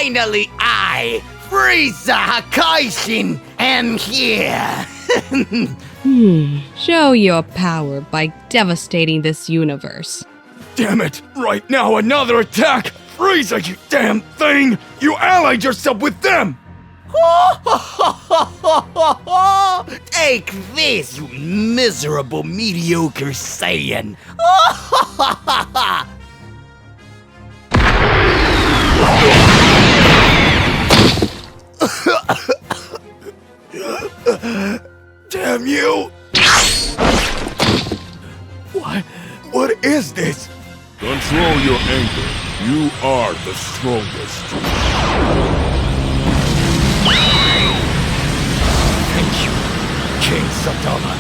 Finally, I, Frieza Hakaishin, am here! Show your power by devastating this universe. Damn it! Right now, another attack! Frieza, you damn thing! You allied yourself with them! Take this, you miserable, mediocre Saiyan! Damn you! What is this? Control your anger. You are the strongest. Thank you, King Sadama.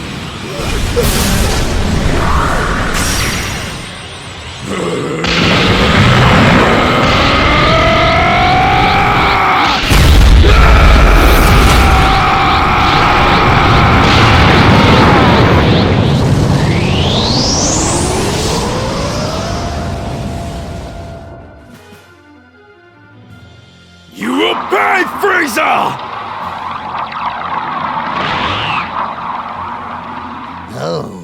You will pay, Frieza! Oh.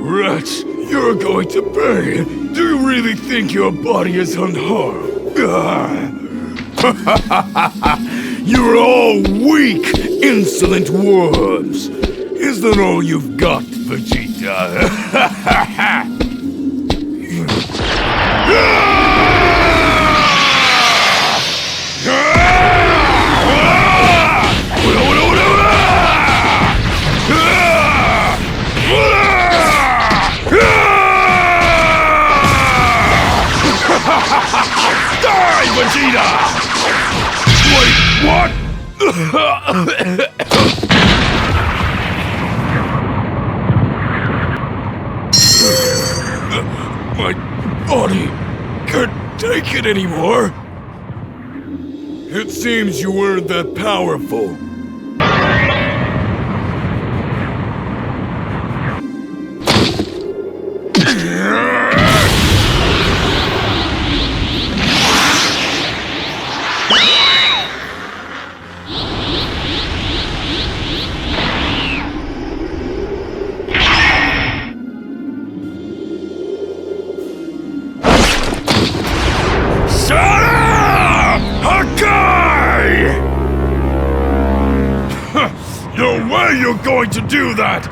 Wretch, you're going to pay. Do you really think your body is unharmed? You're all weak, insolent worms. Is that all you've got, Vegeta? Die, Vegeta! Wait, what? My body can't take it anymore. It seems you weren't that powerful. Shut up! Hakai! No way you're going to do that!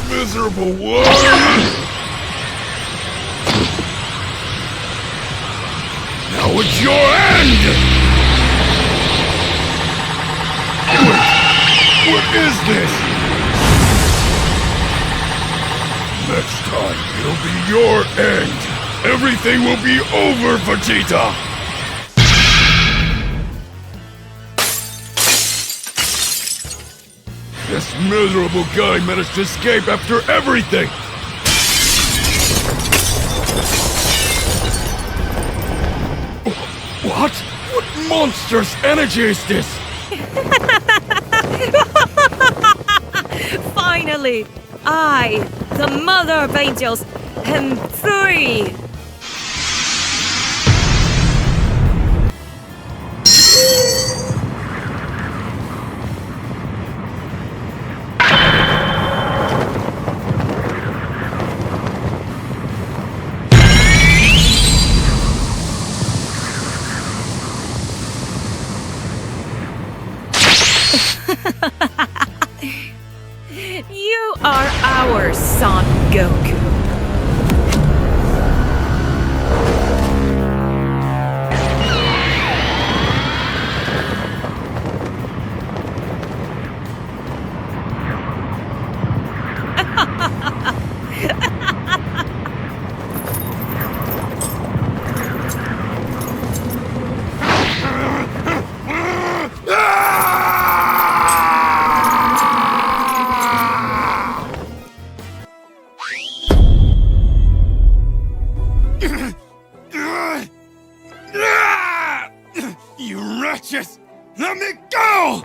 Miserable worm! Now it's your end! Wait, what is this? Next time, it'll be your end. Everything will be over, Vegeta! This miserable guy managed to escape after everything! What? What monstrous energy is this? Finally, I, the Mother of Angels, am free! You are our son, Goku. You wretches! Let me go!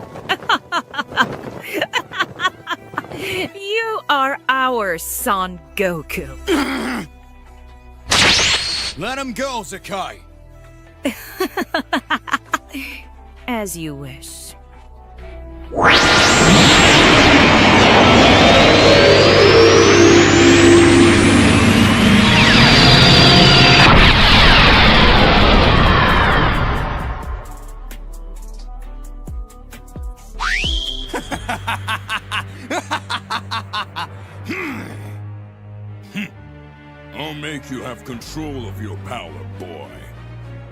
You are our son, Goku. Let him go, Zakai! As you wish. I'll make you have control of your power, boy.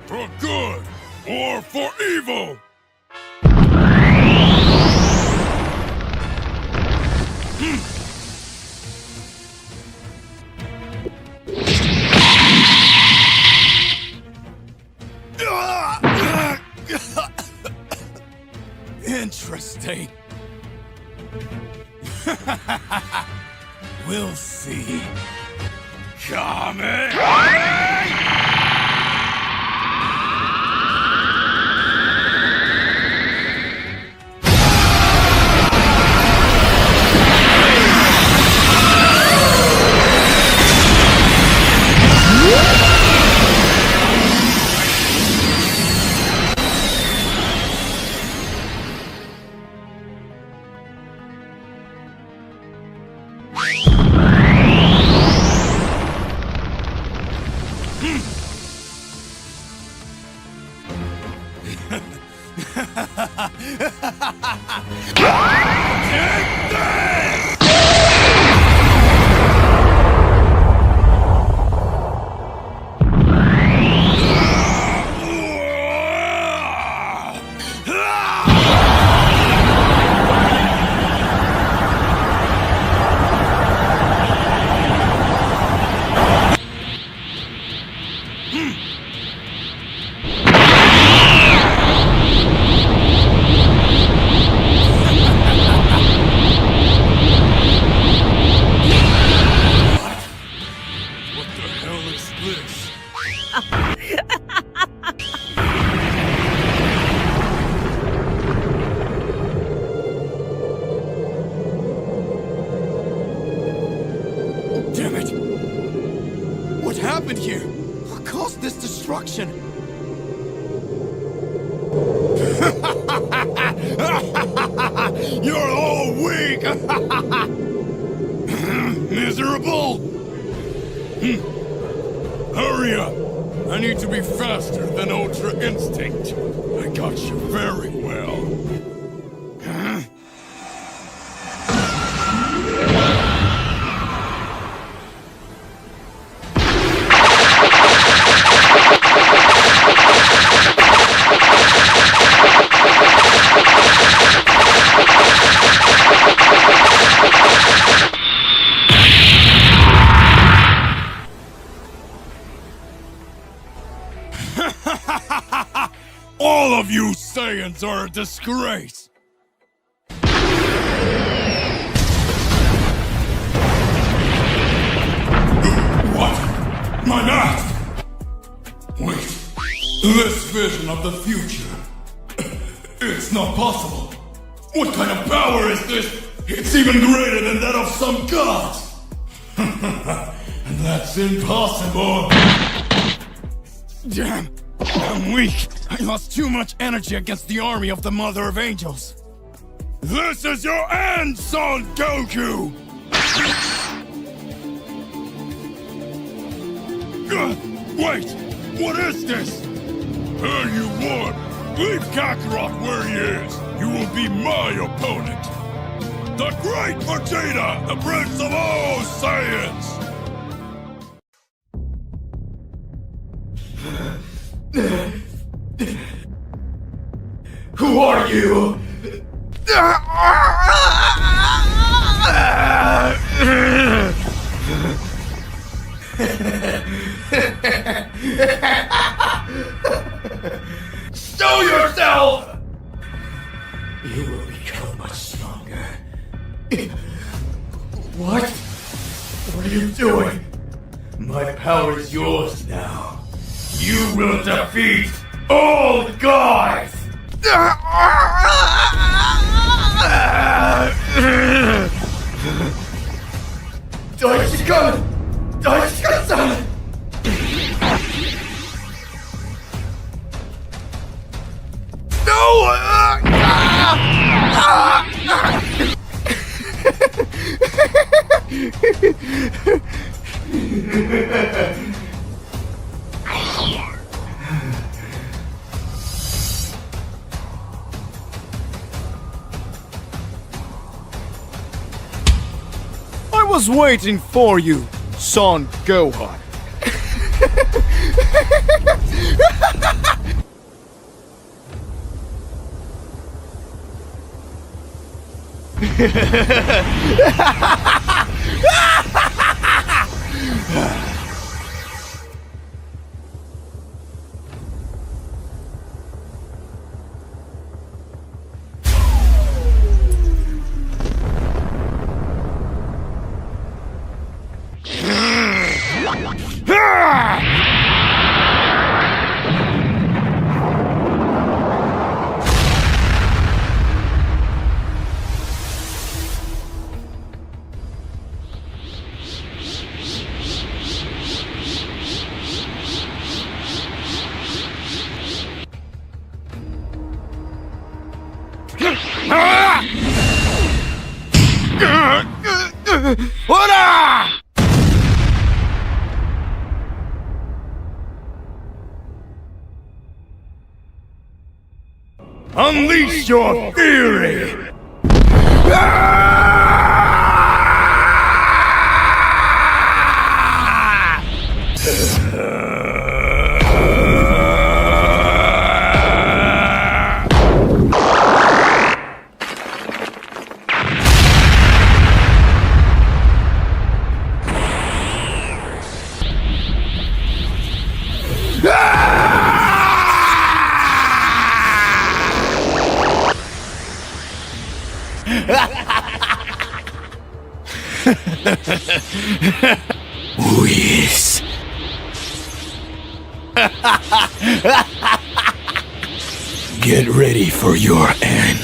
For good or for evil! Interesting. We'll see. Kame! Take this! Damn it! What happened here? What caused this destruction? You're all weak! Miserable! Hurry up! I need to be faster than Ultra Instinct. I got you very well. of you Saiyans are a disgrace! What? My mask! Wait, this vision of the future. It's not possible. What kind of power is this? It's even greater than that of some gods! That's impossible! Damn! I'm weak! I lost too much energy against the army of the Mother of Angels! This is your end, Son Goku! Wait! What is this? Hey, you won! Leave Kakarot where he is! You will be my opponent! The Great Vegeta, the Prince of all Saiyans! Who are you? Show yourself! You will become much stronger. What? What are you doing? My power is yours now. You will defeat all gods! Daichikan! Daichikan-san! I was waiting for you, Son Gohan. Unleash your fury! Whiz. Get ready for your end.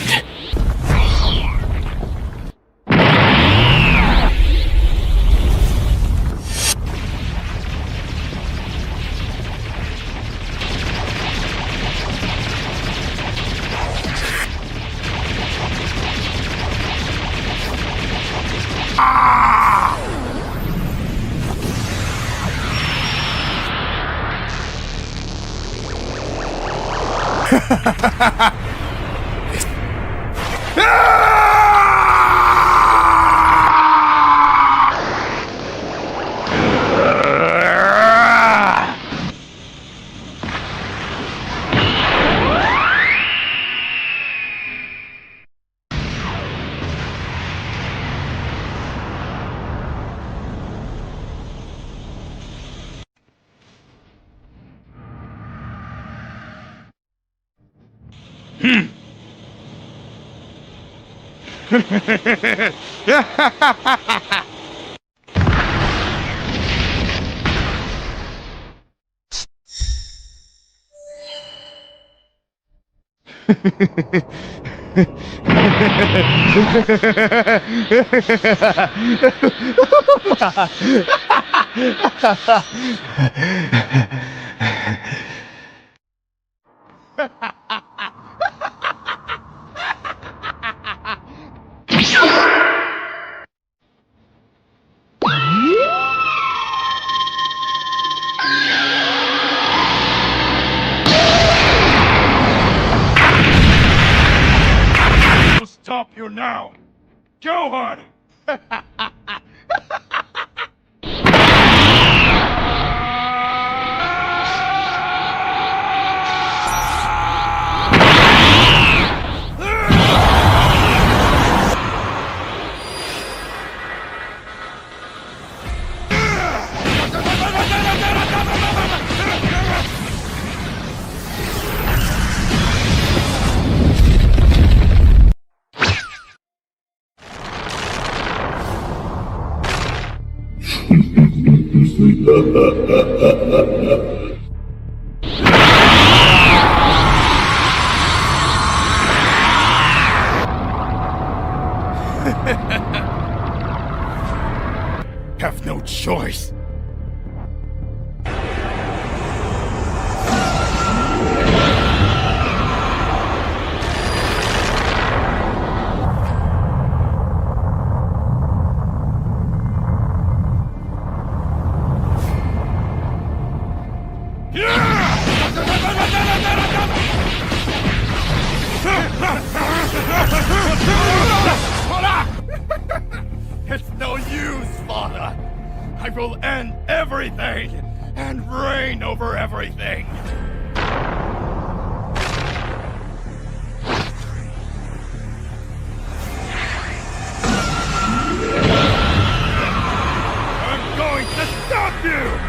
Stop you now! Gohan! Have no choice. It's no use, Father. I will end everything and reign over everything. I'm going to stop you!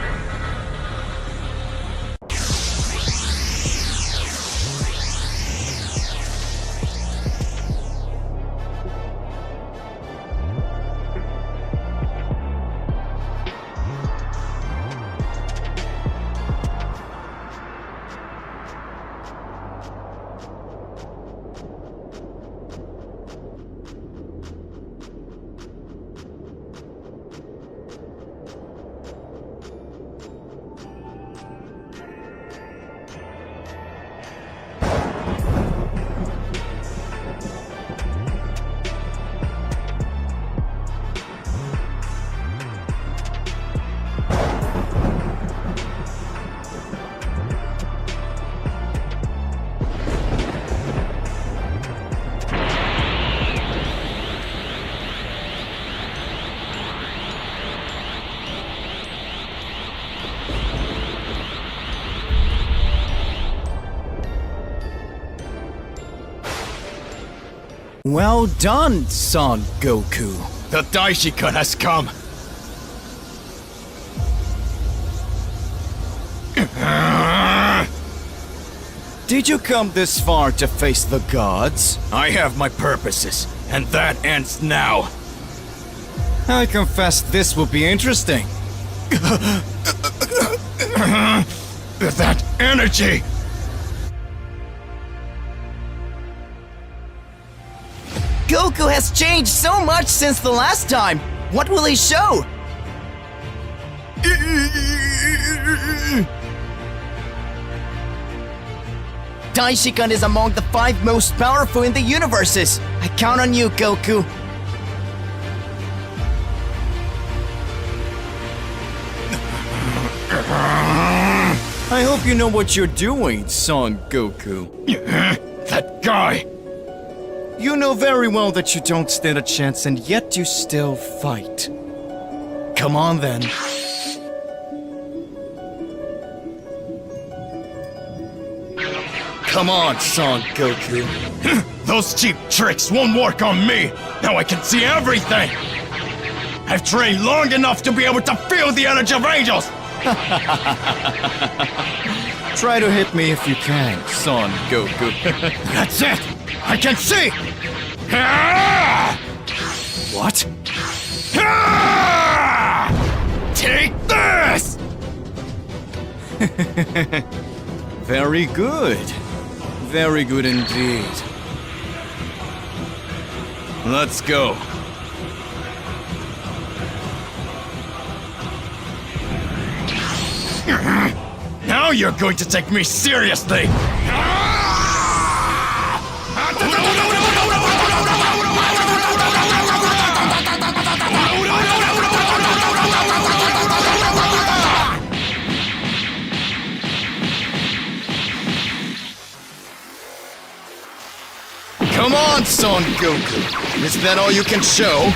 Well done, Son Goku. The Daishikan has come. Did you come this far to face the gods? I have my purposes, and that ends now. I confess this will be interesting. That energy! Goku has changed so much since the last time. What will he show? Daishikan is among the 5 most powerful in the universes. I count on you, Goku. I hope you know what you're doing, Son Goku. That guy! You know very well that you don't stand a chance, and yet you still fight. Come on, then. Come on, Son Goku. Those cheap tricks won't work on me! Now I can see everything! I've trained long enough to be able to feel the energy of angels! Try to hit me if you can, Son Goku. That's it! I can see! Ah! What? Ah! Take this! Very good. Very good indeed. Let's go. Now you're going to take me seriously! Come on, Son Goku. Is that all you can show?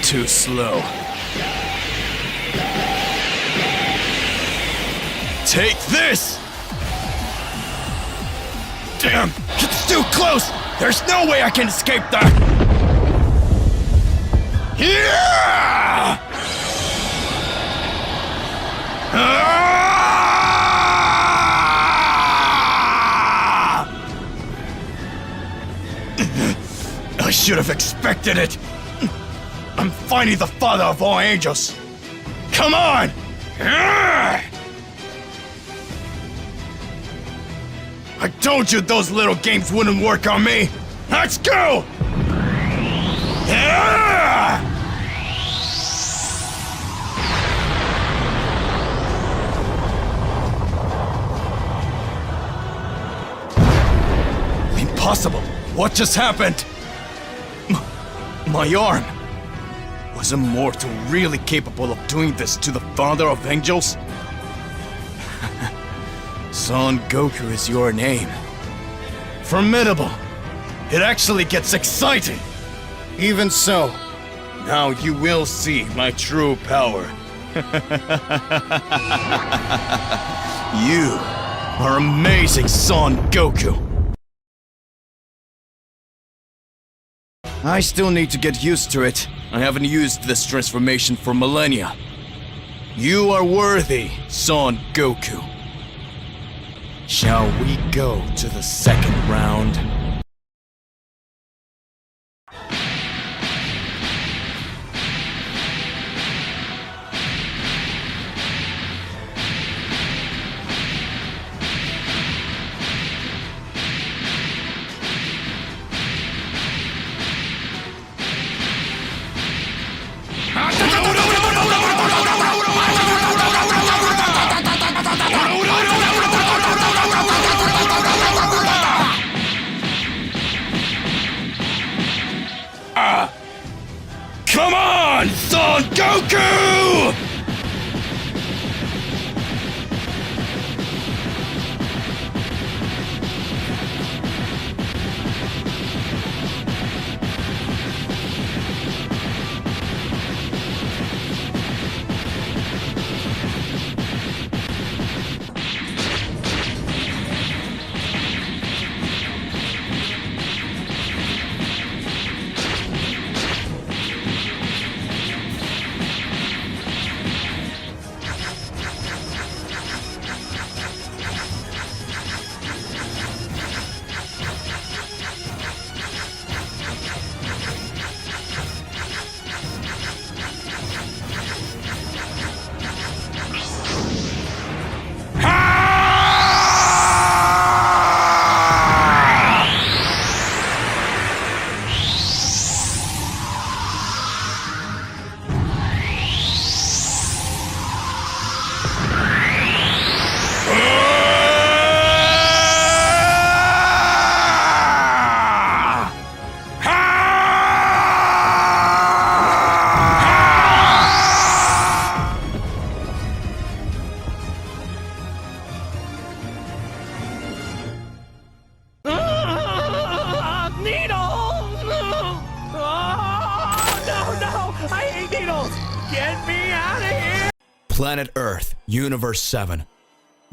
Too slow. Take this! Damn! It's too close! There's no way I can escape that! Yeah! Ah! I should have expected it! I'm finally the father of all angels! Come on! Ah! I told you those little games wouldn't work on me! Let's go! Ah! Impossible! What just happened? My arm! Was a mortal really capable of doing this to the father of angels? Son Goku is your name. Formidable! It actually gets exciting! Even so, now you will see my true power. You are amazing, Son Goku! I still need to get used to it. I haven't used this transformation for millennia. You are worthy, Son Goku. Shall we go to the second round? Come on, Son Goku! I hate needles! Get me out of here! Planet Earth, Universe 7.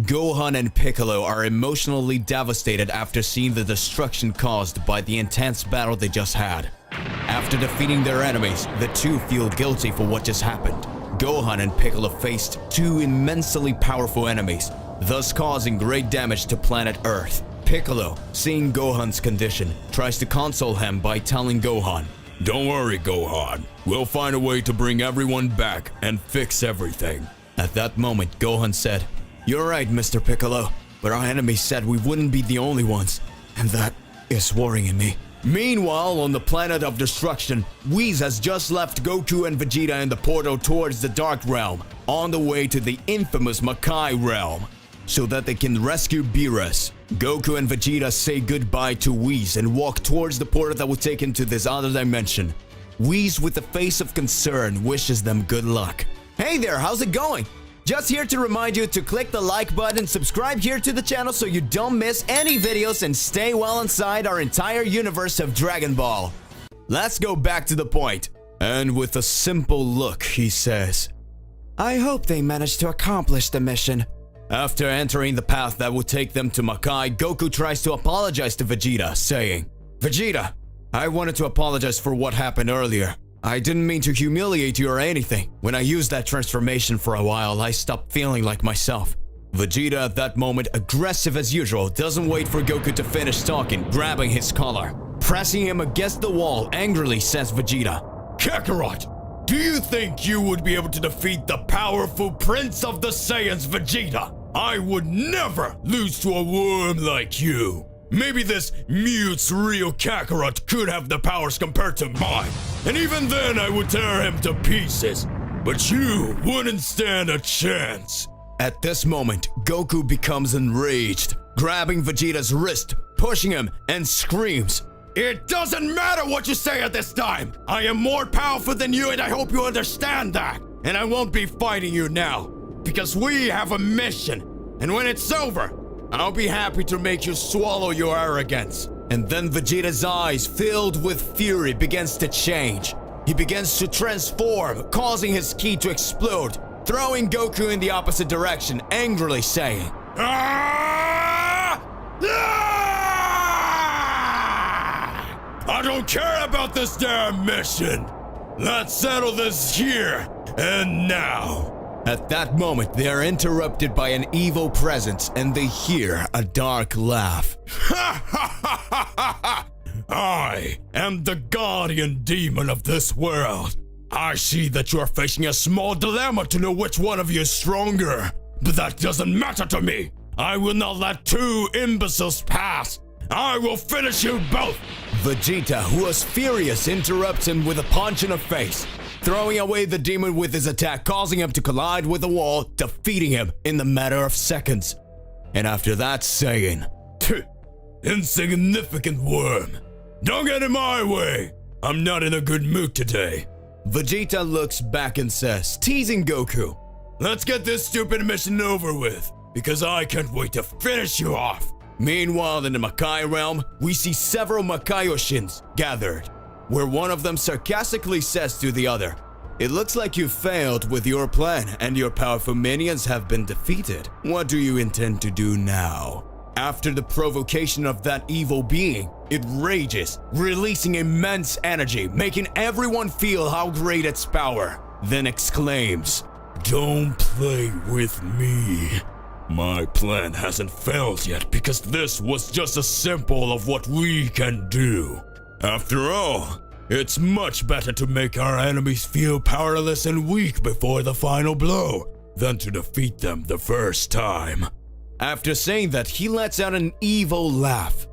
Gohan and Piccolo are emotionally devastated after seeing the destruction caused by the intense battle they just had. After defeating their enemies, the two feel guilty for what just happened. Gohan and Piccolo faced two immensely powerful enemies, thus causing great damage to planet Earth. Piccolo, seeing Gohan's condition, tries to console him by telling Gohan, Don't worry, Gohan. We'll find a way to bring everyone back and fix everything. At that moment, Gohan said, You're right, Mr. Piccolo, but our enemies said we wouldn't be the only ones, and that is worrying me. Meanwhile, on the planet of destruction, Whis has just left Goku and Vegeta in the portal towards the Dark Realm, on the way to the infamous Makai Realm, so that they can rescue Beerus. Goku and Vegeta say goodbye to Whis and walk towards the portal that will take into this other dimension. Whis, with a face of concern, wishes them good luck. Hey there, how's it going? Just here to remind you to click the like button, subscribe here to the channel so you don't miss any videos, and stay well inside our entire universe of Dragon Ball. Let's go back to the point. And with a simple look, he says, I hope they manage to accomplish the mission. After entering the path that will take them to Makai, Goku tries to apologize to Vegeta, saying, Vegeta, I wanted to apologize for what happened earlier. I didn't mean to humiliate you or anything. When I used that transformation for a while, I stopped feeling like myself. Vegeta, at that moment, aggressive as usual, doesn't wait for Goku to finish talking, grabbing his collar. Pressing him against the wall, angrily says Vegeta, Kakarot, do you think you would be able to defeat the powerful Prince of the Saiyans, Vegeta? I would never lose to a worm like you. Maybe this mute's real Kakarot could have the powers compared to mine, and even then I would tear him to pieces. But you wouldn't stand a chance. At this moment, Goku becomes enraged, grabbing Vegeta's wrist, pushing him, and screams, It doesn't matter what you say at this time! I am more powerful than you, and I hope you understand that! And I won't be fighting you now, because we have a mission, and when it's over, I'll be happy to make you swallow your arrogance. And then Vegeta's eyes, filled with fury, begins to change. He begins to transform, causing his ki to explode, throwing Goku in the opposite direction, angrily saying, Ah! Ah! I don't care about this damn mission. Let's settle this here and now. At that moment, they are interrupted by an evil presence and they hear a dark laugh. I am the guardian demon of this world. I see that you are facing a small dilemma to know which one of you is stronger. But that doesn't matter to me. I will not let two imbeciles pass. I will finish you both. Vegeta, who was furious, interrupts him with a punch in the face, throwing away the demon with his attack, causing him to collide with the wall, defeating him in the matter of seconds. And after that, saying, Insignificant worm. Don't get in my way. I'm not in a good mood today. Vegeta looks back and says, teasing Goku, Let's get this stupid mission over with, because I can't wait to finish you off. Meanwhile, in the Makai realm, we see several Makaioshins gathered, where one of them sarcastically says to the other, It looks like you failed with your plan and your powerful minions have been defeated. What do you intend to do now? After the provocation of that evil being, it rages, releasing immense energy, making everyone feel how great its power, then exclaims, Don't play with me. My plan hasn't failed yet because this was just a sample of what we can do. After all, it's much better to make our enemies feel powerless and weak before the final blow than to defeat them the first time. After saying that, he lets out an evil laugh.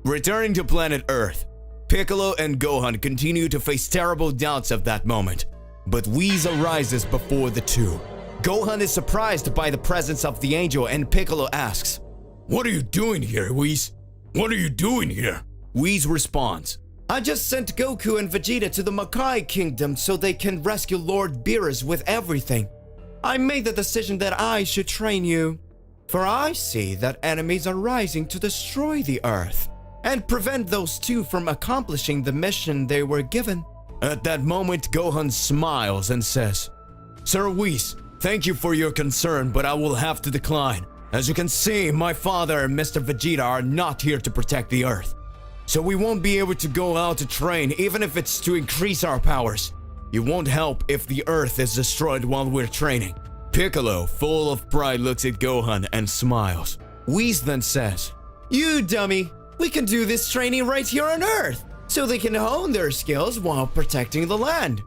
Returning to planet Earth, Piccolo and Gohan continue to face terrible doubts at that moment, but Whis arises before the two. Gohan is surprised by the presence of the angel and Piccolo asks, What are you doing here, Whis? What are you doing here? Whis responds, I just sent Goku and Vegeta to the Makai Kingdom so they can rescue Lord Beerus with everything. I made the decision that I should train you. For I see that enemies are rising to destroy the Earth and prevent those two from accomplishing the mission they were given. At that moment, Gohan smiles and says, Sir Whis, thank you for your concern, but I will have to decline. As you can see, my father and Mr. Vegeta are not here to protect the Earth. So we won't be able to go out to train even if it's to increase our powers. It won't help if the Earth is destroyed while we're training. Piccolo, full of pride, looks at Gohan and smiles. Whis then says, You dummy! We can do this training right here on Earth, so they can hone their skills while protecting the land.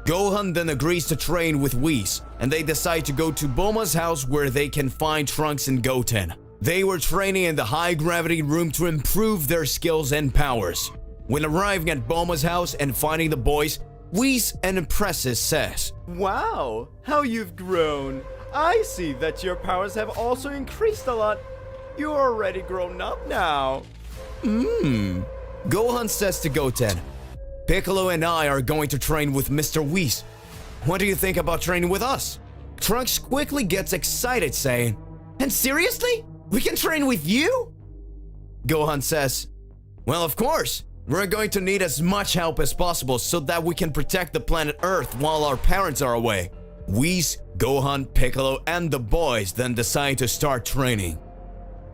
Gohan then agrees to train with Whis, and they decide to go to Bulma's house where they can find Trunks and Goten. They were training in the high-gravity room to improve their skills and powers. When arriving at Bulma's house and finding the boys, Whis and Impresses says, Wow, how you've grown. I see that your powers have also increased a lot. You're already grown up now. Gohan says to Goten, Piccolo and I are going to train with Mr. Whis. What do you think about training with us? Trunks quickly gets excited saying, And seriously? We can train with you? Gohan says, Well, of course. We're going to need as much help as possible so that we can protect the planet Earth while our parents are away. Whis, Gohan, Piccolo, and the boys then decide to start training.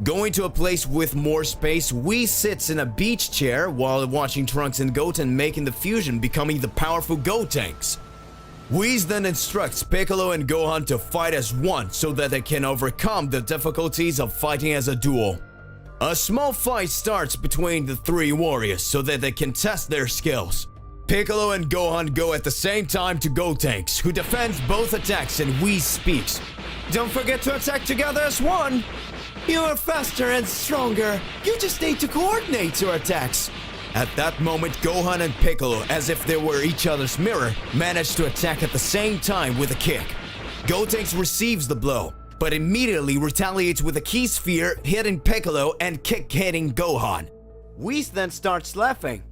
Going to a place with more space, Whis sits in a beach chair while watching Trunks and Goten making the fusion, becoming the powerful Gotenks. Whis then instructs Piccolo and Gohan to fight as one so that they can overcome the difficulties of fighting as a duo. A small fight starts between the three warriors so that they can test their skills. Piccolo and Gohan go at the same time to Gotenks, who defends both attacks, and Whis speaks. Don't forget to attack together as one! You are faster and stronger. You just need to coordinate your attacks. At that moment, Gohan and Piccolo, as if they were each other's mirror, manage to attack at the same time with a kick. Gotenks receives the blow, but immediately retaliates with a key sphere, hitting Piccolo and kick hitting Gohan. Whis then starts laughing.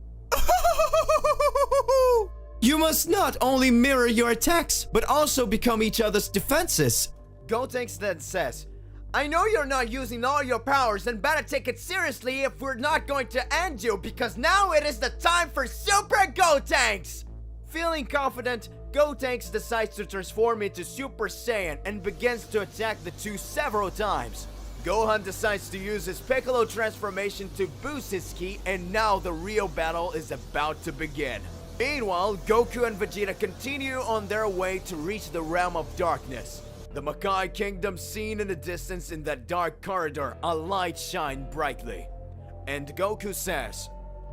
You must not only mirror your attacks, but also become each other's defenses. Gotenks then says, I know you're not using all your powers and better take it seriously if we're not going to end you, because now it is the time for Super Gotenks! Feeling confident, Gotenks decides to transform into Super Saiyan and begins to attack the two several times. Gohan decides to use his Piccolo transformation to boost his ki, and now the real battle is about to begin. Meanwhile, Goku and Vegeta continue on their way to reach the realm of darkness. The Makai Kingdom seen in the distance in that dark corridor, a light shined brightly. And Goku says,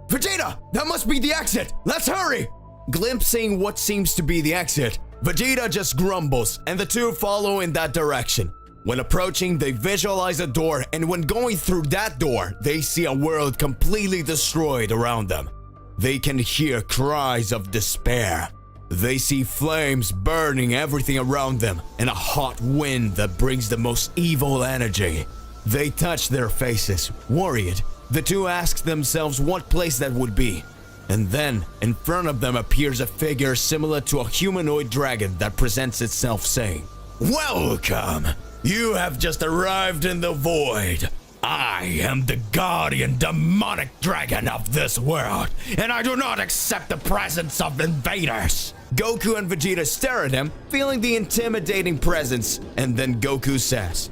Vegeta, that must be the exit! Let's hurry! Glimpsing what seems to be the exit, Vegeta just grumbles, and the two follow in that direction. When approaching, they visualize a door, and when going through that door, they see a world completely destroyed around them. They can hear cries of despair. They see flames burning everything around them, and a hot wind that brings the most evil energy. They touch their faces, worried. The two ask themselves what place that would be. And then, in front of them appears a figure similar to a humanoid dragon that presents itself saying, Welcome! You have just arrived in the void. I am the guardian demonic dragon of this world, and I do not accept the presence of invaders. Goku and Vegeta stare at him, feeling the intimidating presence, and then Goku says,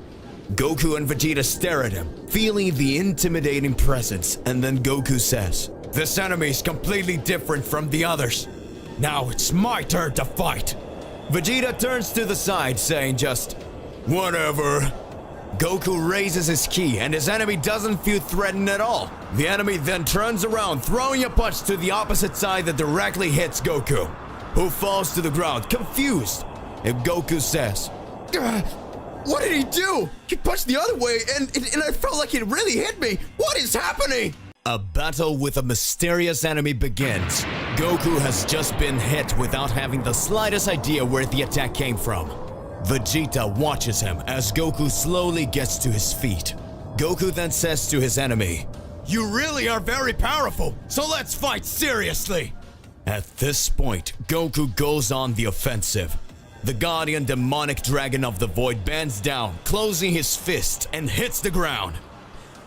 Goku and Vegeta stare at him, feeling the intimidating presence, and then Goku says, This enemy is completely different from the others. Now it's my turn to fight. Vegeta turns to the side, saying just, Whatever. Goku raises his ki, and his enemy doesn't feel threatened at all. The enemy then turns around, throwing a punch to the opposite side that directly hits Goku, who falls to the ground, confused. And Goku says, What did he do? He punched the other way, and I felt like it really hit me. What is happening? A battle with a mysterious enemy begins. Goku has just been hit without having the slightest idea where the attack came from. Vegeta watches him as Goku slowly gets to his feet. Goku then says to his enemy, You really are very powerful, so let's fight seriously! At this point, Goku goes on the offensive. The guardian demonic dragon of the void bends down, closing his fist and hits the ground.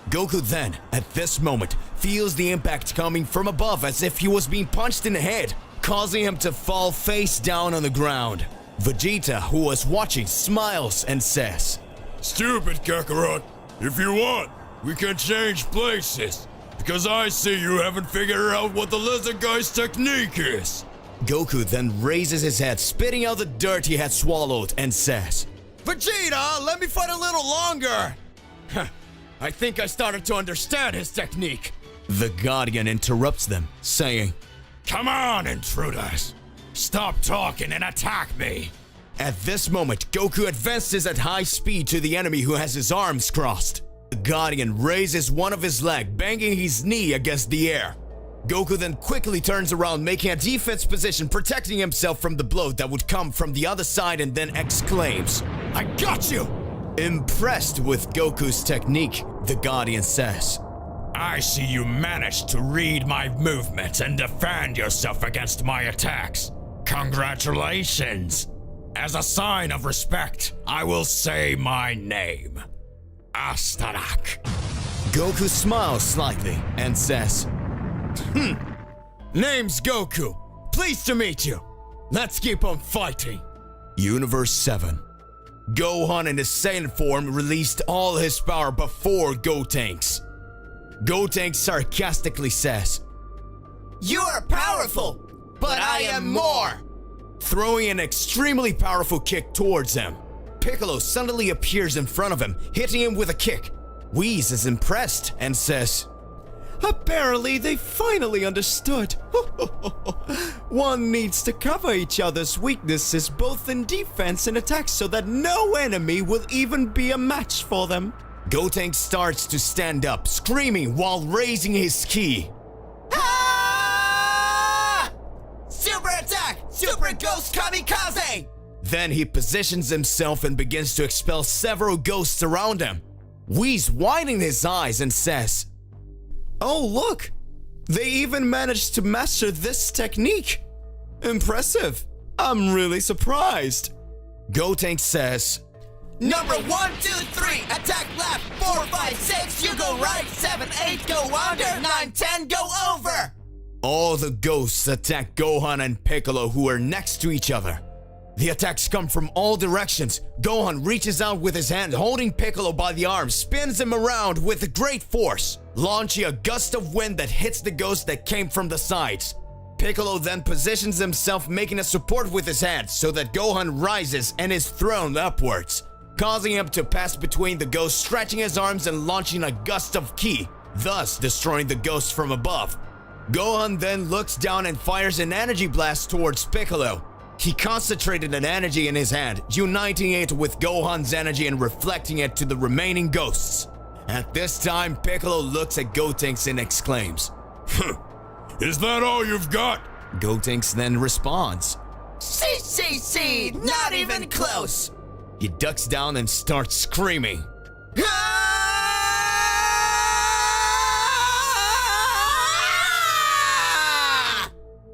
Goku then, at this moment, feels the impact coming from above as if he was being punched in the head, causing him to fall face down on the ground. Vegeta, who was watching, smiles and says, Stupid Kakarot. If you want, we can change places. Because I see you haven't figured out what the lizard guy's technique is. Goku then raises his head, spitting out the dirt he had swallowed, and says, Vegeta, let me fight a little longer! I think I started to understand his technique. The Guardian interrupts them, saying, Come on, intruders. Stop talking and attack me. At this moment, Goku advances at high speed to the enemy who has his arms crossed. The Guardian raises one of his legs, banging his knee against the air. Goku then quickly turns around, making a defense position, protecting himself from the blow that would come from the other side, and then exclaims, I got you! Impressed with Goku's technique, the Guardian says, I see you managed to read my movements and defend yourself against my attacks. Congratulations! As a sign of respect, I will say my name. Astarak. Goku smiles slightly and says, Name's Goku. Pleased to meet you. Let's keep on fighting. Universe 7. Gohan in his Saiyan form released all his power before Gotenks. Gotenks sarcastically says, You are powerful, but I am more! Throwing an extremely powerful kick towards him. Piccolo suddenly appears in front of him, hitting him with a kick. Whis is impressed and says, Apparently they finally understood. One needs to cover each other's weaknesses both in defense and attack so that no enemy will even be a match for them. Gotenks starts to stand up, screaming while raising his ki. Ah! Super attack! Super Ghost Kamikaze! Then he positions himself and begins to expel several ghosts around him. Whis widening his eyes and says, Oh look! They even managed to master this technique! Impressive! I'm really surprised! Gotenks says, Number 1, 2, 3, attack left, 4, 5, 6, you go right, 7, 8, go under, 9, 10, go over! All the ghosts attack Gohan and Piccolo, who are next to each other. The attacks come from all directions. Gohan reaches out with his hand, holding Piccolo by the arm, spins him around with great force, launching a gust of wind that hits the ghost that came from the sides. Piccolo then positions himself, making a support with his hand so that Gohan rises and is thrown upwards, causing him to pass between the ghosts, stretching his arms and launching a gust of ki, thus destroying the ghosts from above. Gohan then looks down and fires an energy blast towards Piccolo. He concentrated an energy in his hand, uniting it with Gohan's energy and reflecting it to the remaining ghosts. At this time, Piccolo looks at Gotenks and exclaims, Is that all you've got? Gotenks then responds, See, not even close! He ducks down and starts screaming. Ah!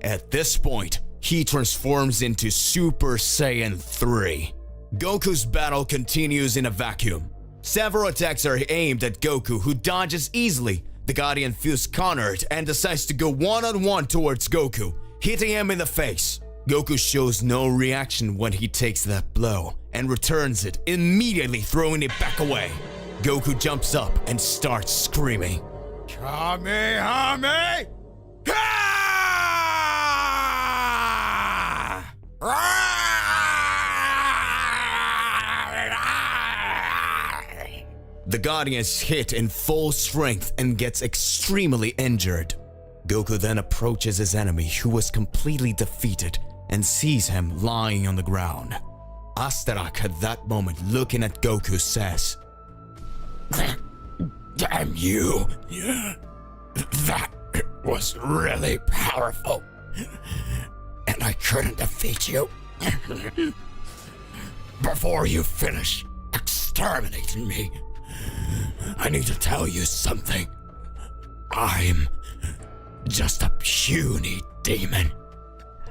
At this point, he transforms into Super Saiyan 3. Goku's battle continues in a vacuum. Several attacks are aimed at Goku, who dodges easily. The Guardian feels cornered and decides to go one-on-one towards Goku, hitting him in the face. Goku shows no reaction when he takes that blow and returns it, immediately throwing it back away. Goku jumps up and starts screaming, Kamehame! The Guardian is hit in full strength and gets extremely injured. Goku then approaches his enemy, who was completely defeated, and sees him lying on the ground. Astarak at that moment, looking at Goku, says, Damn you! That was really powerful. And I couldn't defeat you. Before you finish exterminating me, I need to tell you something. I'm just a puny demon.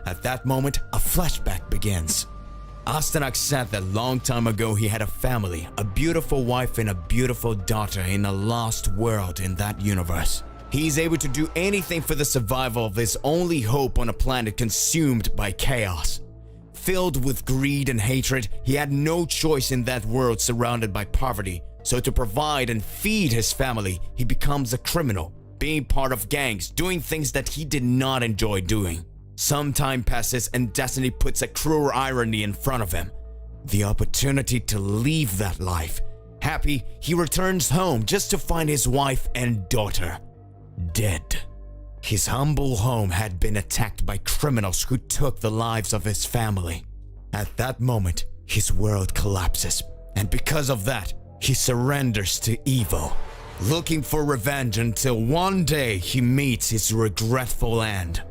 At that moment, a flashback begins. Astanak said that long time ago he had a family, a beautiful wife and a beautiful daughter in a lost world in that universe. He's able to do anything for the survival of his only hope on a planet consumed by chaos. Filled with greed and hatred, he had no choice in that world surrounded by poverty. So to provide and feed his family, he becomes a criminal, being part of gangs, doing things that he did not enjoy doing. Some time passes and destiny puts a cruel irony in front of him. The opportunity to leave that life. Happy, he returns home just to find his wife and daughter dead. His humble home had been attacked by criminals who took the lives of his family. At that moment, his world collapses, and because of that, he surrenders to evil, looking for revenge until one day he meets his regretful end.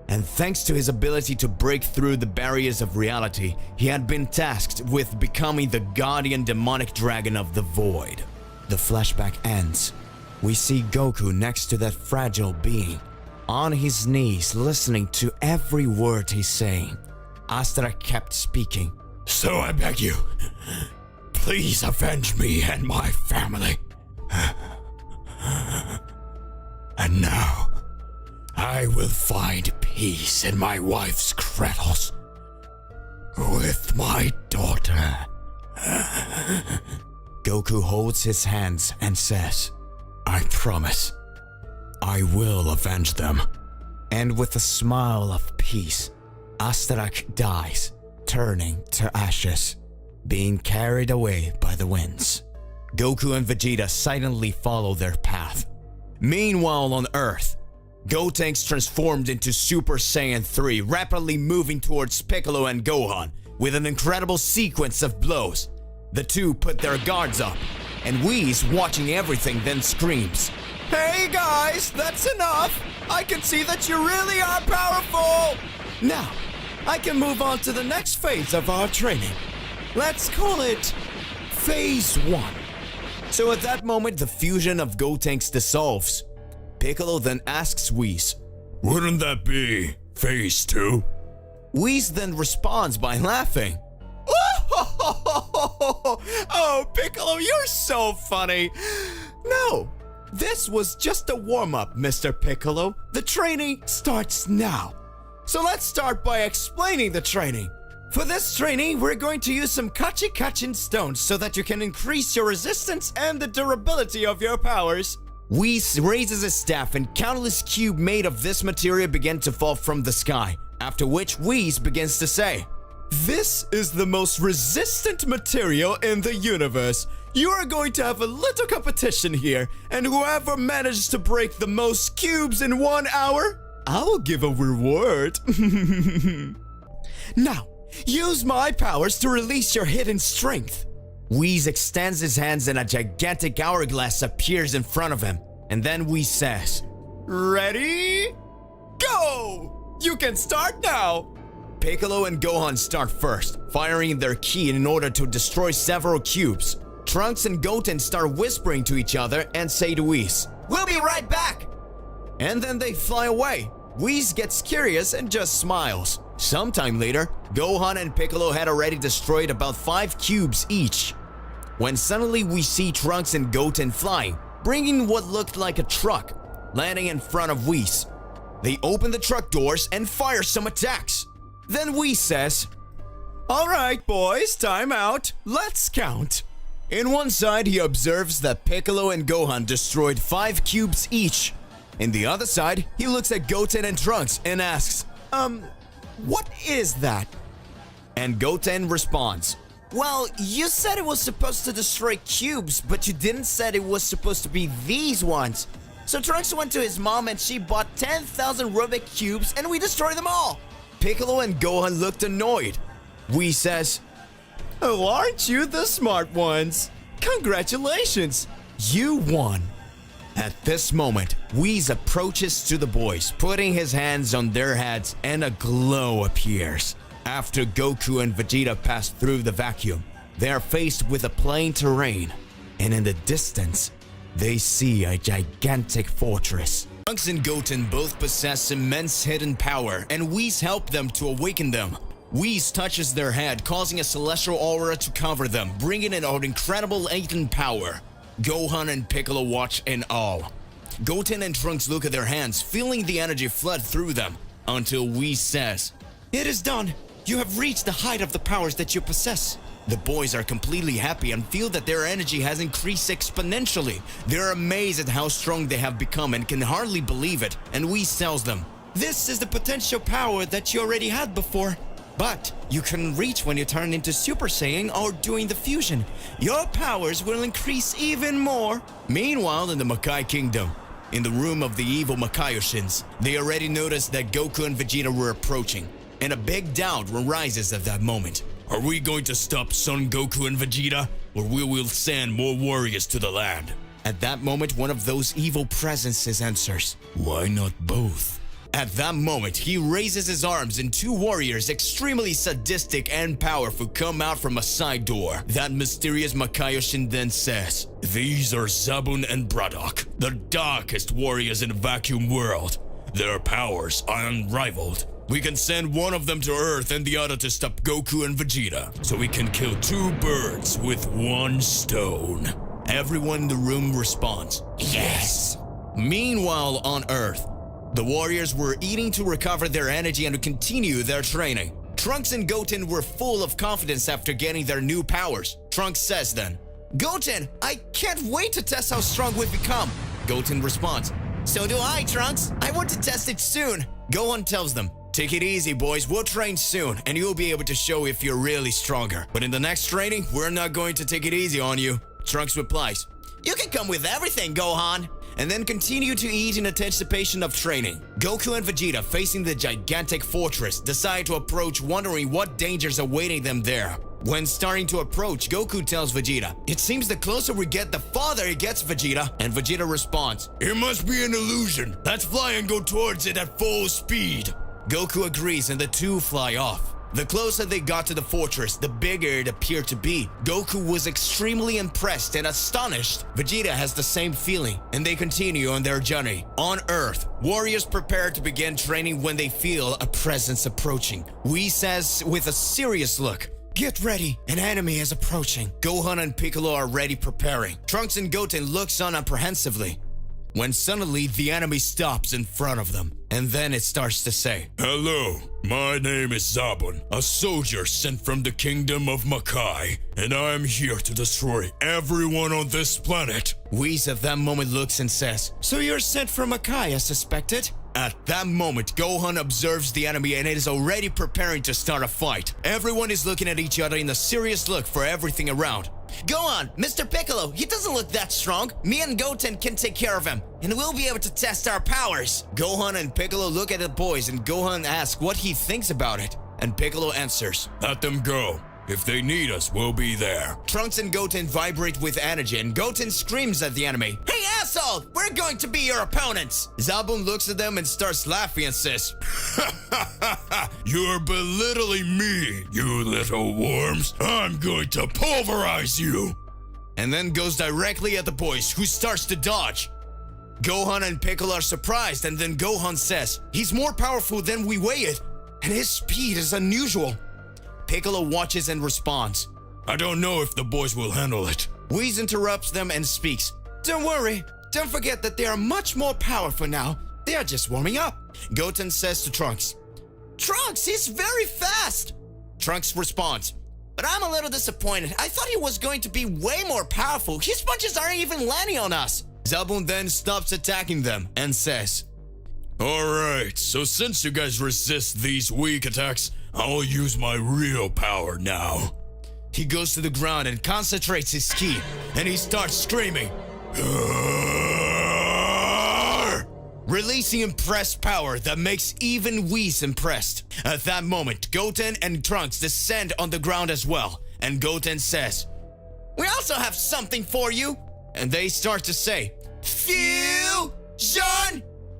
And thanks to his ability to break through the barriers of reality, he had been tasked with becoming the guardian demonic dragon of the void. The flashback ends. We see Goku next to that fragile being, on his knees listening to every word he's saying. Astra kept speaking. So I beg you, please avenge me and my family. And now, I will find peace in my wife's cradles with my daughter. Goku holds his hands and says, I promise, I will avenge them. and with a smile of peace, Astarak dies, turning to ashes, being carried away by the winds. Goku and Vegeta silently follow their path. Meanwhile on Earth, Gotenks transformed into Super Saiyan 3, rapidly moving towards Piccolo and Gohan with an incredible sequence of blows. The two put their guards up, and Whis, watching everything, then screams, "Hey guys, that's enough! I can see that you really are powerful! Now, I can move on to the next phase of our training. Let's call it Phase 1. So at that moment, the fusion of Gotenks dissolves. Piccolo then asks Whis, Wouldn't that be Phase 2? Whis then responds by laughing. Oh, Piccolo, you're so funny. No, this was just a warm-up, Mr. Piccolo. The training starts now. So let's start by explaining the training. For this training, we're going to use some Kachin stones so that you can increase your resistance and the durability of your powers. Whis raises his staff and countless cubes made of this material begin to fall from the sky, after which Whis begins to say, "This is the most resistant material in the universe. You are going to have a little competition here, and whoever manages to break the most cubes in 1 hour, I will give a reward." Now, use my powers to release your hidden strength. Whis extends his hands and a gigantic hourglass appears in front of him. And then Whis says, "Ready? Go! You can start now!" Piccolo and Gohan start first, firing their ki in order to destroy several cubes. Trunks and Goten start whispering to each other and say to Whis, "We'll be right back!" And then they fly away. Whis gets curious and just smiles. Sometime later, Gohan and Piccolo had already destroyed about 5 cubes each, when suddenly we see Trunks and Goten flying, bringing what looked like a truck, landing in front of Whis. They open the truck doors and fire some attacks. Then Whis says, "Alright boys, time out. Let's count." In one side, he observes that Piccolo and Gohan destroyed 5 cubes each. In the other side, he looks at Goten and Trunks and asks, what is that?" And Goten responds, "Well, you said it was supposed to destroy cubes, but you didn't said it was supposed to be these ones. So Trunks went to his mom and she bought 10,000 Rubik cubes and we destroyed them all." Piccolo and Gohan looked annoyed. Whis says, "Oh, aren't you the smart ones? Congratulations, you won." At this moment, Whis approaches to the boys, putting his hands on their heads and a glow appears. After Goku and Vegeta pass through the vacuum, they are faced with a plain terrain, and in the distance, they see a gigantic fortress. Trunks and Goten both possess immense hidden power, and Whis help them to awaken them. Whis touches their head, causing a celestial aura to cover them, bringing in an incredible latent power. Gohan and Piccolo watch in awe. Goten and Trunks look at their hands, feeling the energy flood through them, until Whis says, "It is done! You have reached the height of the powers that you possess." The boys are completely happy and feel that their energy has increased exponentially. They're amazed at how strong they have become and can hardly believe it, and Whis tells them, "This is the potential power that you already had before. But you couldn't reach when you turn into Super Saiyan or doing the fusion. Your powers will increase even more." Meanwhile, in the Makai Kingdom, in the room of the evil Makaioshins, they already noticed that Goku and Vegeta were approaching, and a big doubt arises at that moment. Are we going to stop Son Goku and Vegeta, or we will send more warriors to the land? At that moment, one of those evil presences answers, "Why not both?" At that moment, he raises his arms and two warriors, extremely sadistic and powerful, come out from a side door. That mysterious Makaiyoshin then says, "These are Zabun and Braddock, the darkest warriors in the vacuum world. Their powers are unrivaled. We can send one of them to Earth and the other to stop Goku and Vegeta, so we can kill two birds with one stone." Everyone in the room responds, "Yes." Meanwhile, on Earth, the warriors were eating to recover their energy and to continue their training. Trunks and Goten were full of confidence after getting their new powers. Trunks says then, "Goten, I can't wait to test how strong we've become." Goten responds, "So do I, Trunks. I want to test it soon." Gohan tells them, "Take it easy, boys. We'll train soon, and you'll be able to show if you're really stronger. But in the next training, we're not going to take it easy on you." Trunks replies, "You can come with everything, Gohan," and then continue to eat in anticipation of training. Goku and Vegeta, facing the gigantic fortress, decide to approach, wondering what dangers awaiting them there. When starting to approach, Goku tells Vegeta, "It seems the closer we get, the farther it gets, Vegeta." And Vegeta responds, "It must be an illusion. Let's fly and go towards it at full speed." Goku agrees and the two fly off. The closer they got to the fortress, the bigger it appeared to be. Goku was extremely impressed and astonished. Vegeta has the same feeling, and they continue on their journey. On Earth, warriors prepare to begin training when they feel a presence approaching. Whis says with a serious look, "Get ready, an enemy is approaching." Gohan and Piccolo are ready preparing. Trunks and Goten looks on apprehensively, when suddenly the enemy stops in front of them, and then it starts to say, Hello, my name is Zabun, a soldier sent from the kingdom of Makai, and I am here to destroy everyone on this planet. Whis at that moment looks and says, "So you're sent from Makai as suspected?" At that moment, Gohan observes the enemy and is already preparing to start a fight. Everyone is looking at each other in a serious look for everything around. "Gohan, Mr. Piccolo, he doesn't look that strong. Me and Goten can take care of him, and we'll be able to test our powers." Gohan and Piccolo look at the boys and Gohan asks what he thinks about it. And Piccolo answers, Let them go. If they need us, we'll be there. Trunks and Goten vibrate with energy and Goten screams at the enemy, "Hey asshole, we're going to be your opponents!" Zabun looks at them and starts laughing and says, You're belittling me, you little worms. I'm going to pulverize you. and then goes directly at the boys, who starts to dodge. Gohan and Piccolo are surprised, and then Gohan says, "He's more powerful than we weighed, and his speed is unusual." Piccolo watches and responds, I don't know if the boys will handle it. Whis interrupts them and speaks, "Don't worry, don't forget that they are much more powerful now. They are just warming up." Goten says to Trunks, "Trunks, he's very fast." Trunks responds, "But I'm a little disappointed. I thought he was going to be way more powerful. His punches aren't even landing on us." Zabun then stops attacking them and says, Alright, so since you guys resist these weak attacks, I'll use my real power now. He goes to the ground and concentrates his ki, and he starts screaming, releasing impressed power that makes even Whis impressed. At that moment, Goten and Trunks descend on the ground as well, and Goten says, "We also have something for you." And they start to say, "Fusion!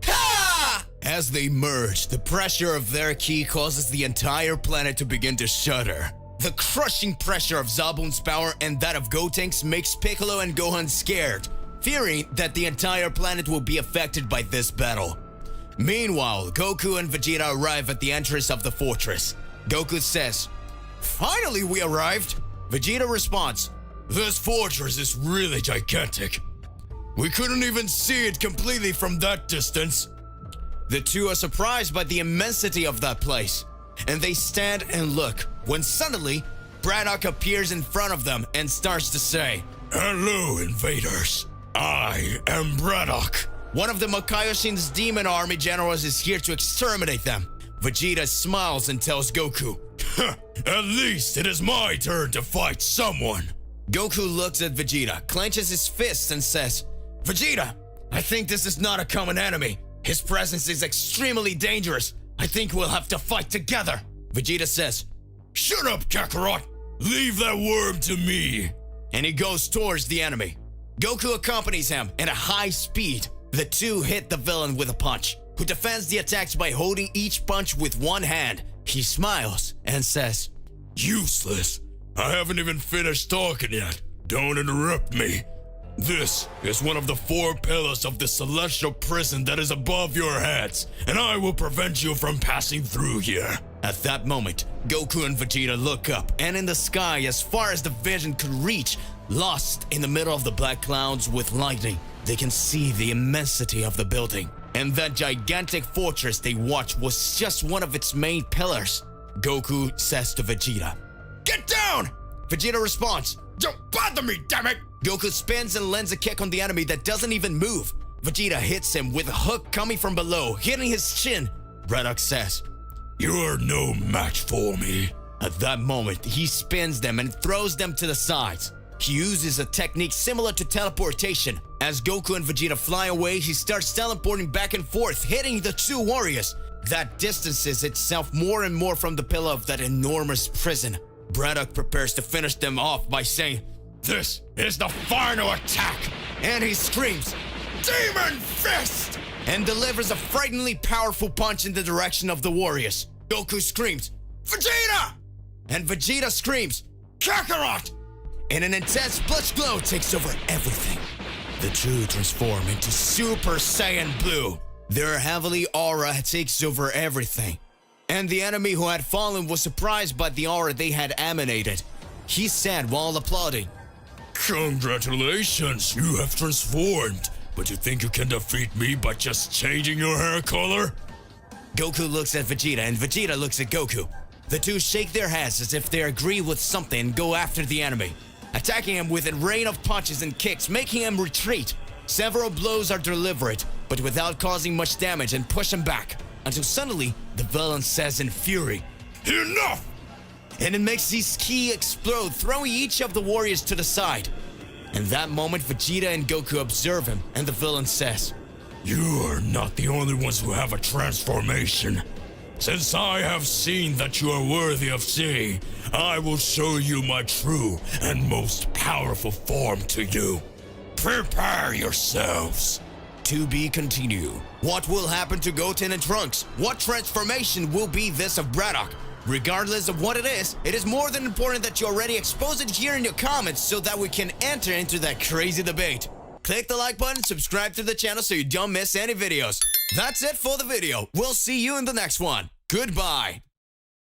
Ha!" As they merge, the pressure of their ki causes the entire planet to begin to shudder. The crushing pressure of Zabun's power and that of Gotenks makes Piccolo and Gohan scared, fearing that the entire planet will be affected by this battle. Meanwhile, Goku and Vegeta arrive at the entrance of the fortress. Goku says, "Finally we arrived." Vegeta responds, This fortress is really gigantic. We couldn't even see it completely from that distance. The two are surprised by the immensity of that place, and they stand and look when suddenly Braddock appears in front of them and starts to say, Hello, invaders. I am Braddock. one of the Makaioshin's demon army generals is here to exterminate them. Vegeta smiles and tells Goku, At least it is my turn to fight someone. Goku looks at Vegeta, clenches his fists and says, Vegeta, I think this is not a common enemy. His presence is extremely dangerous. I think we'll have to fight together. Vegeta says, Shut up, Kakarot. Leave that worm to me. And he goes towards the enemy. Goku accompanies him at a high speed. The two hit the villain with a punch, who defends the attacks by holding each punch with one hand. He smiles and says, Useless. I haven't even finished talking yet. Don't interrupt me. This is one of the 4 pillars of the celestial prison that is above your heads, and I will prevent you from passing through here. At that moment, Goku and Vegeta look up, and in the sky, as far as the vision could reach, lost in the middle of the black clouds with lightning, they can see the immensity of the building. And that gigantic fortress they watch was just one of its main pillars. Goku says to Vegeta, Get down! Vegeta responds, Don't bother me, damn it! Goku spins and lands a kick on the enemy that doesn't even move. Vegeta hits him with a hook coming from below, hitting his chin. Braddock says, You're no match for me. At that moment, he spins them and throws them to the sides. He uses a technique similar to teleportation. As Goku and Vegeta fly away, he starts teleporting back and forth, hitting the two warriors. That distances itself more and more from the pillar of that enormous prison. Braddock prepares to finish them off by saying, This is the final attack! And he screams, Demon Fist! And delivers a frighteningly powerful punch in the direction of the warriors. Goku screams, Vegeta! And Vegeta screams, Kakarot! And an intense blush glow takes over everything. The two transform into Super Saiyan Blue. Their heavenly aura takes over everything. And the enemy who had fallen was surprised by the aura they had emanated. He said while applauding, Congratulations, you have transformed. But you think you can defeat me by just changing your hair color? Goku looks at Vegeta and Vegeta looks at Goku. The two shake their heads as if they agree with something and go after the enemy, attacking him with a rain of punches and kicks, making him retreat. Several blows are delivered, but without causing much damage, and push him back, until suddenly the villain says in fury, Enough! And it makes his ki explode, throwing each of the warriors to the side. In that moment, Vegeta and Goku observe him, and the villain says, You are not the only ones who have a transformation. Since I have seen that you are worthy of seeing, I will show you my true and most powerful form to you. Prepare yourselves. To be continued. What will happen to Goten and Trunks? What transformation will be this of Braddock? Regardless of what it is more than important that you already expose it here in your comments so that we can enter into that crazy debate. Click the like button, subscribe to the channel so you don't miss any videos. That's it for the video. We'll see you in the next one. Goodbye.